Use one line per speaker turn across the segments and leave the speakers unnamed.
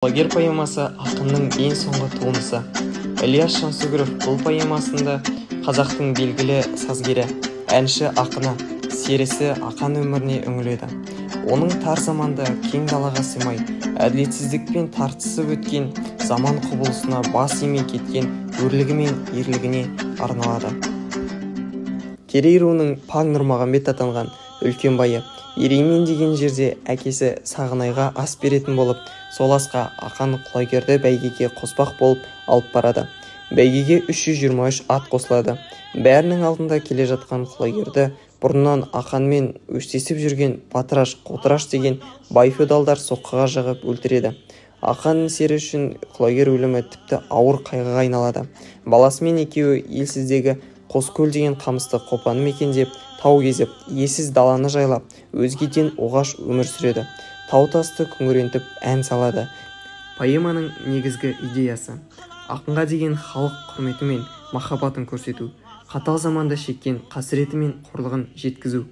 Құлагер поэмасы ақынның ең соңғы туындысы. Ілияс Жансүгіров бұл поэмасында қазақтың белгілі сазгері, әнші ақыны, серісі ақан өміріне үңіледі. Оның тар заманда кең далаға сыймай, әділетсіздік пен тартысып өткен заман құбылысына бас имей кеткен өрлігі мен ерлігіне арналады. Керей руының Паң Нұрмағамбет атанған үлкен байы Ереймен деген жерде әкесі Сағынайға ас беретін болып, сол асқа ақан құлагерді бәйгеге қоспақ болып алып барады. Бәйгеге 323 ат қосылады. Бәрінің алдында келе жатқан құлагерді бұрыннан ақанмен өштесіп жүрген Батыраш, Қотыраш деген бай феодалдар соққыға жығып өлтіреді. Ақанның сері үшін құлагер өлімі тіпті ауыр қайғыға айналады. Баласымен екеуі елсіздегі Қоскөл деген қамысты қопаны мекендеп, тау кезіп, иесіз даланы жайлап, өзгеден оғаш өмір сүреді. Тау тасты күңірентіп ән салады. Поэманың негізгі идеясы ақынға деген халық құрметі мен махаббатын көрсету, қатал заманда шеккен қасіреті мен қорлығын жеткізу.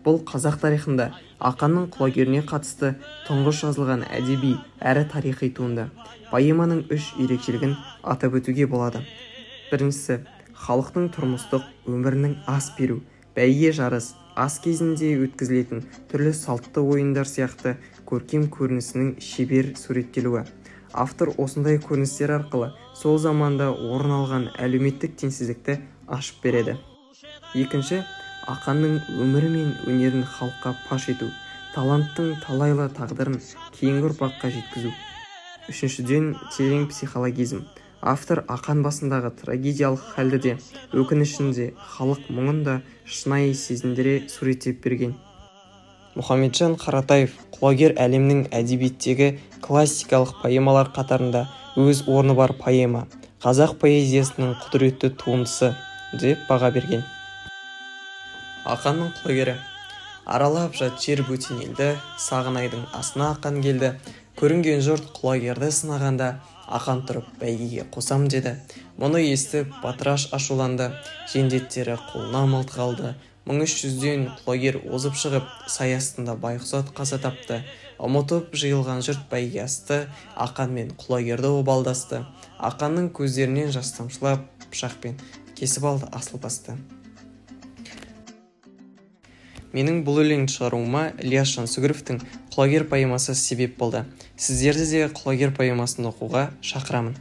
Бұл қазақ тарихында ақанның құлагеріне қатысты тұңғыш жазылған әдеби әрі тарихи туынды. Поэманың үш ерекшелігін атап өтуге болады. Біріншісі, халықтың тұрмыстық өмірінің ас беру, бәйге жарыс, ас кезінде өткізілетін түрлі салтты ойындар сияқты көркем көрінісінің шебер суреттелуі. Автор осындай көріністер арқылы сол заманда орын алған әлеуметтік теңсіздікті ашып береді. Екінші, ақанның өмірі мен өнерін халыққа паш ету, таланттың талайлы тағдырын кейінгі ұрпаққа жеткізу. Үшіншіден, терең психологизм. Автор ақан басындағы трагедиялық хәлді де, өкінішін де, халық мұңын да шынайы сезіндіре суреттеп берген. Мұхамеджан Қаратаев құлагер әлемнің әдебиеттегі классикалық поэмалар қатарында өз орны бар поэма, қазақ поэзиясының құдіретті туындысы деп баға берген. Ақанның құлагері. Аралап жат жер бөтен елді, Сағынайдың асына ақан келді. Көрінген жұрт құлагерді сынағанда, ақан тұрып бәйгеге қосам деді. Мұны естіп Батыраш ашуланды, жендеттері қолына мылтық алды. 1300-ден құлагер озып шығып, сай астында байғұс ат қаза тапты. Ұмытып жиылған жұрт бәйге асты, ақан мен құлагерді обалдасты. Ақанның көздерінен жас тамшылап, пышақпен кесіп алды асыл басты. Менің бұл өлеңді шығаруыма Ілияс Жансүгіровтің құлагер поэмасы себеп болды. Сіздерді де құлагер поэмасын оқуға шақырамын.